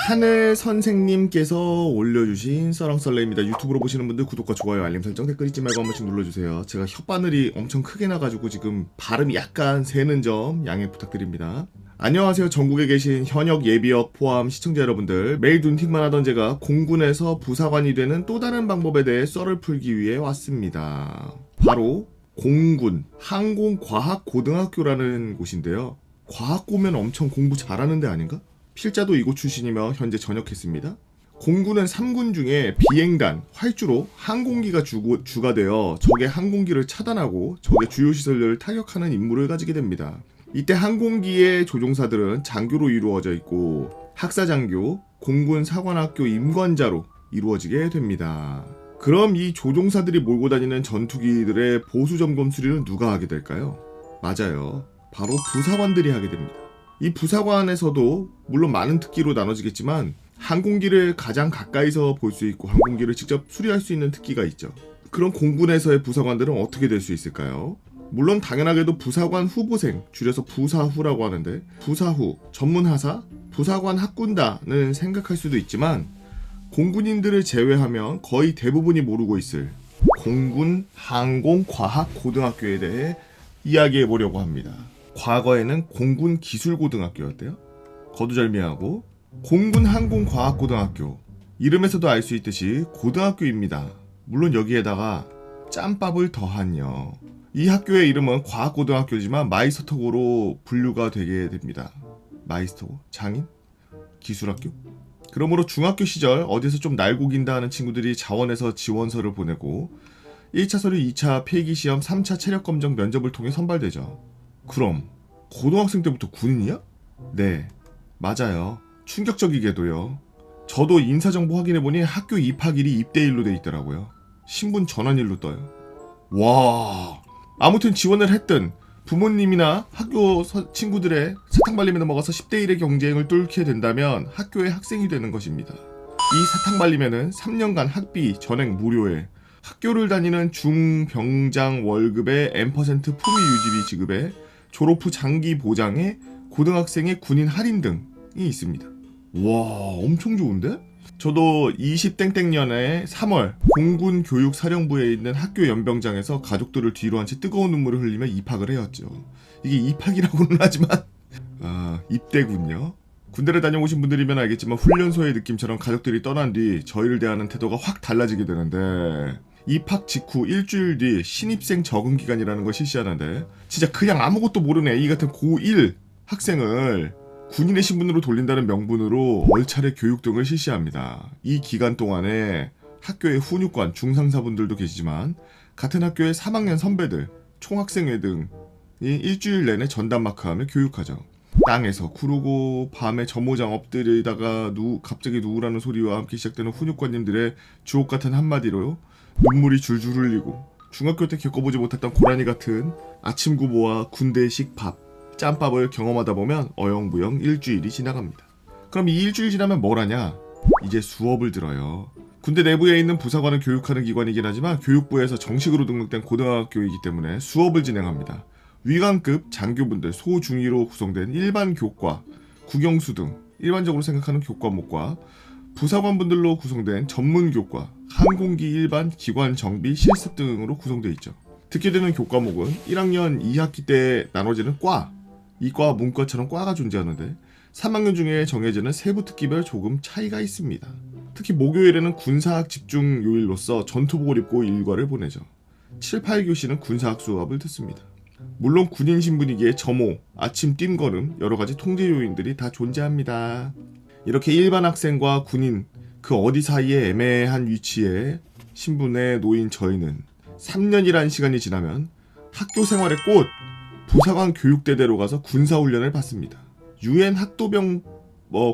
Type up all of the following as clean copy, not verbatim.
하늘 선생님께서 올려주신 썰렁썰레입니다. 유튜브로 보시는 분들 구독과 좋아요, 알림 설정, 댓글 잊지 말고 한 번씩 눌러주세요. 제가 혓바늘이 엄청 크게 나가지고 지금 발음이 약간 새는 점 양해 부탁드립니다. 안녕하세요. 전국에 계신 현역 예비역 포함 시청자 여러분들, 매일 눈팅만 하던 제가 공군에서 부사관이 되는 또 다른 방법에 대해 썰을 풀기 위해 왔습니다. 바로 공군 항공과학고등학교라는 곳인데요. 과학고면 엄청 공부 잘하는 데 아닌가? 필자도 이곳 출신이며 현재 전역했습니다. 공군은 3군 중에 비행단, 활주로, 항공기가 주가 되어 적의 항공기를 차단하고 적의 주요 시설들을 타격하는 임무를 가지게 됩니다. 이때 항공기의 조종사들은 장교로 이루어져 있고 학사장교, 공군 사관학교 임관자로 이루어지게 됩니다. 그럼 이 조종사들이 몰고 다니는 전투기들의 보수 점검 수리는 누가 하게 될까요? 맞아요. 바로 부사관들이 하게 됩니다. 이 부사관에서도 물론 많은 특기로 나눠지겠지만 항공기를 가장 가까이서 볼 수 있고 항공기를 직접 수리할 수 있는 특기가 있죠. 그럼 공군에서의 부사관들은 어떻게 될 수 있을까요? 물론 당연하게도 부사관 후보생, 줄여서 부사후라고 하는데 부사후, 전문하사, 부사관 학군단을 생각할 수도 있지만 공군인들을 제외하면 거의 대부분이 모르고 있을 공군 항공과학고등학교에 대해 이야기해 보려고 합니다. 과거에는 공군 기술고등학교였대요. 거두절미하고 공군 항공과학고등학교, 이름에서도 알 수 있듯이 고등학교입니다. 물론 여기에다가 짬밥을 더한요. 이 학교의 이름은 과학고등학교지만 마이스터고로 분류가 되게 됩니다. 마이스터고? 장인? 기술학교? 그러므로 중학교 시절 어디서 좀 날고긴다 하는 친구들이 자원에서 지원서를 보내고 1차 서류, 2차 필기시험, 3차 체력검정 면접을 통해 선발되죠. 그럼 고등학생 때부터 군인이야? 네, 맞아요. 충격적이게도요. 저도 인사정보 확인해보니 학교 입학일이 입대일로 돼 있더라고요. 신분 전환일로 떠요. 와, 아무튼 지원을 했든 부모님이나 학교 친구들의 사탕발림에 넘어가서 10대 1의 경쟁을 뚫게 된다면 학교의 학생이 되는 것입니다. 이 사탕발림에는 3년간 학비, 전액 무료에 학교를 다니는 중병장 월급의 N% 품위 유지비 지급에 졸업 후 장기 보장에 고등학생의 군인 할인 등이 있습니다. 와, 엄청 좋은데? 저도 20땡땡년에 3월 공군 교육사령부에 있는 학교 연병장에서 가족들을 뒤로 한 채 뜨거운 눈물을 흘리며 입학을 해왔죠. 이게 입학이라고는 하지만 입대군요. 군대를 다녀오신 분들이면 알겠지만 훈련소의 느낌처럼 가족들이 떠난 뒤 저희를 대하는 태도가 확 달라지게 되는데 입학 직후 일주일 뒤 신입생 적응기간이라는 걸 실시하는데 진짜 그냥 아무것도 모르는 A 같은 고1 학생을 군인의 신분으로 돌린다는 명분으로 월차례 교육 등을 실시합니다. 이 기간 동안에 학교의 훈육관, 중상사분들도 계시지만 같은 학교의 3학년 선배들, 총학생회 등이 일주일 내내 전담마크하며 교육하죠. 땅에서 구르고 밤에 점호장 엎드리다가 갑자기 누우라는 소리와 함께 시작되는 훈육관님들의 주옥같은 한마디로 눈물이 줄줄 흘리고 중학교 때 겪어보지 못했던 고라니 같은 아침 구보와 군대식 밥, 짬밥을 경험하다 보면 어영부영 일주일이 지나갑니다. 그럼 이 일주일 지나면 뭘 하냐? 이제 수업을 들어요. 군대 내부에 있는 부사관을 교육하는 기관이긴 하지만 교육부에서 정식으로 등록된 고등학교이기 때문에 수업을 진행합니다. 위관급 장교분들 소중위로 구성된 일반 교과, 국영수 등 일반적으로 생각하는 교과목과 부사관분들로 구성된 전문 교과, 항공기 일반, 기관 정비, 실습 등으로 구성되어 있죠. 듣게 되는 교과목은 1학년 2학기 때 나눠지는 과, 이과 문과처럼 과가 존재하는데 3학년 중에 정해지는 세부 특기별 조금 차이가 있습니다. 특히 목요일에는 군사학 집중 요일로서 전투복을 입고 일과를 보내죠. 7, 8교시는 군사학 수업을 듣습니다. 물론 군인 신분이기에 점호, 아침 뜀걸음, 여러가지 통제 요인들이 다 존재합니다. 이렇게 일반 학생과 군인 그 어디 사이에 애매한 위치에 신분에 놓인 저희는 3년이라는 시간이 지나면 학교 생활의 꽃, 부사관 교육대대로 가서 군사훈련을 받습니다. 유엔 학도병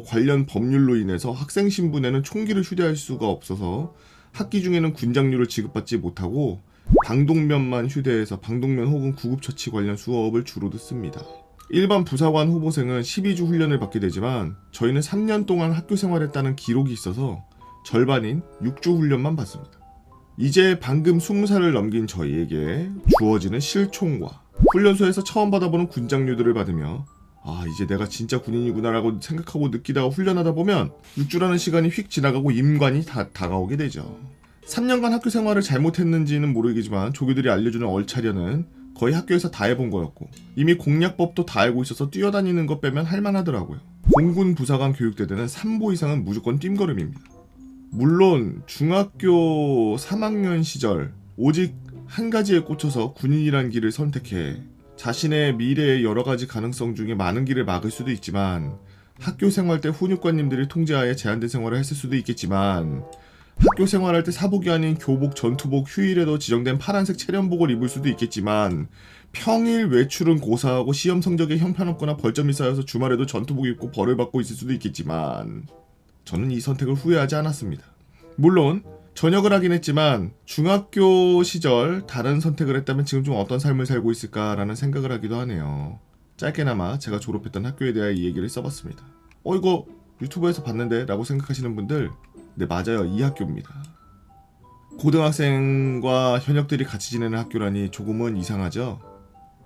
관련 법률로 인해서 학생 신분에는 총기를 휴대할 수가 없어서 학기 중에는 군장류를 지급받지 못하고 방독면만 휴대해서 방독면 혹은 구급처치 관련 수업을 주로 듣습니다. 일반 부사관 후보생은 12주 훈련을 받게 되지만 저희는 3년 동안 학교 생활했다는 기록이 있어서 절반인 6주 훈련만 받습니다. 이제 방금 20살을 넘긴 저희에게 주어지는 실총과 훈련소에서 처음 받아보는 군장류들을 받으며 아 이제 내가 진짜 군인이구나라고 생각하고 느끼다가 훈련하다 보면 6주라는 시간이 휙 지나가고 임관이 다가오게 되죠. 3년간 학교 생활을 잘못했는지는 모르겠지만 조교들이 알려주는 얼차려는 거의 학교에서 다 해본 거였고 이미 공략법도 다 알고 있어서 뛰어다니는 것 빼면 할만하더라고요. 공군 부사관 교육대대는 3보 이상은 무조건 뜀걸음입니다. 물론 중학교 3학년 시절 오직 한 가지에 꽂혀서 군인이란 길을 선택해 자신의 미래의 여러 가지 가능성 중에 많은 길을 막을 수도 있지만 학교 생활 때 훈육관님들이 통제하에 제한된 생활을 했을 수도 있겠지만 학교 생활할 때 사복이 아닌 교복, 전투복, 휴일에도 지정된 파란색 체련복을 입을 수도 있겠지만 평일 외출은 고사하고 시험 성적에 형편없거나 벌점이 쌓여서 주말에도 전투복 입고 벌을 받고 있을 수도 있겠지만 저는 이 선택을 후회하지 않았습니다. 물론 전역을 하긴 했지만 중학교 시절 다른 선택을 했다면 지금 좀 어떤 삶을 살고 있을까라는 생각을 하기도 하네요. 짧게나마 제가 졸업했던 학교에 대해 이 얘기를 써봤습니다. 이거 유튜브에서 봤는데 라고 생각하시는 분들 네 맞아요. 이 학교입니다. 고등학생과 현역들이 같이 지내는 학교라니 조금은 이상하죠?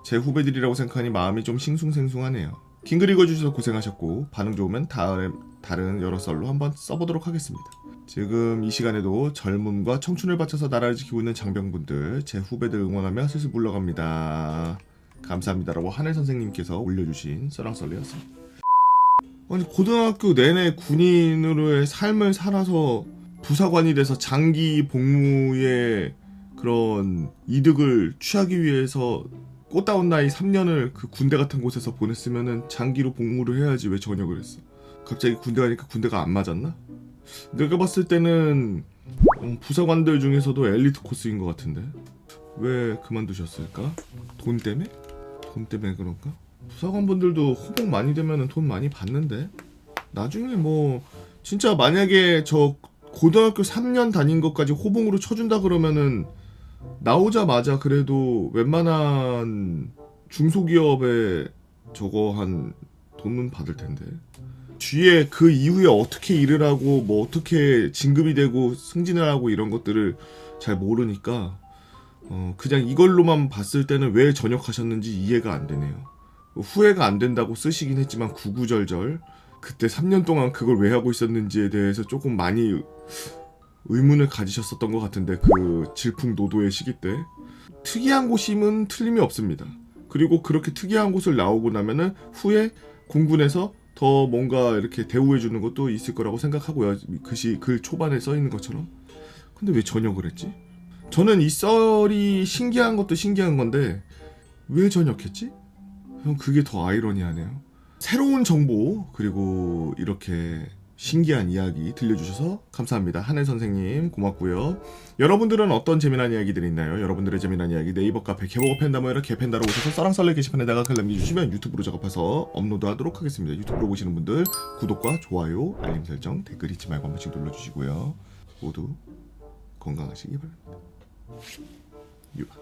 제 후배들이라고 생각하니 마음이 좀 싱숭생숭하네요. 긴 글 읽어주셔서 고생하셨고 반응 좋으면 다른 여러 썰로 한번 써보도록 하겠습니다. 지금 이 시간에도 젊음과 청춘을 바쳐서 나라를 지키고 있는 장병분들 제 후배들 응원하며 슬슬 물러갑니다. 감사합니다라고 하늘 선생님께서 올려주신 썰랑썰리였습니다. 아니 고등학교 내내 군인으로의 삶을 살아서 부사관이 돼서 장기 복무의 그런 이득을 취하기 위해서 꽃다운 나이 3년을 그 군대 같은 곳에서 보냈으면은 장기로 복무를 해야지 왜 전역을 했어? 갑자기 군대 가니까 군대가 안 맞았나? 내가 봤을 때는 부사관들 중에서도 엘리트 코스인 것 같은데 왜 그만두셨을까? 돈 때문에? 돈 때문에 그런가? 부사관분들도 호봉 많이 되면은 돈 많이 받는데 나중에 뭐 진짜 만약에 저 고등학교 3년 다닌 것까지 호봉으로 쳐준다 그러면은 나오자마자 그래도 웬만한 중소기업에 저거 한 돈은 받을 텐데 뒤에 그 이후에 어떻게 일을 하고 뭐 어떻게 진급이 되고 승진을 하고 이런 것들을 잘 모르니까 그냥 이걸로만 봤을 때는 왜 전역하셨는지 이해가 안 되네요. 후회가 안 된다고 쓰시긴 했지만 구구절절 그때 3년 동안 그걸 왜 하고 있었는지에 대해서 조금 많이 의문을 가지셨었던 것 같은데 그 질풍노도의 시기 때 특이한 곳임은 틀림이 없습니다. 그리고 그렇게 특이한 곳을 나오고 나면은 후에 공군에서 더 뭔가 이렇게 대우해주는 것도 있을 거라고 생각하고요. 글 초반에 써있는 것처럼. 근데 왜 전역을 했지? 저는 이 썰이 신기한 것도 신기한 건데 왜 전역했지? 형 그게 더 아이러니하네요. 새로운 정보 그리고 이렇게 신기한 이야기 들려주셔서 감사합니다. 하늘 선생님 고맙고요. 여러분들은 어떤 재미난 이야기들이 있나요? 여러분들의 재미난 이야기 네이버 카페 개보고 팬다모여라 개팬다로 오셔서 썰랑썰레 게시판에다가 글 남겨주시면 유튜브로 작업해서 업로드하도록 하겠습니다. 유튜브로 보시는 분들 구독과 좋아요 알림 설정 댓글 잊지 말고 한 번씩 눌러주시고요. 모두 건강하시기 바랍니다. 유바.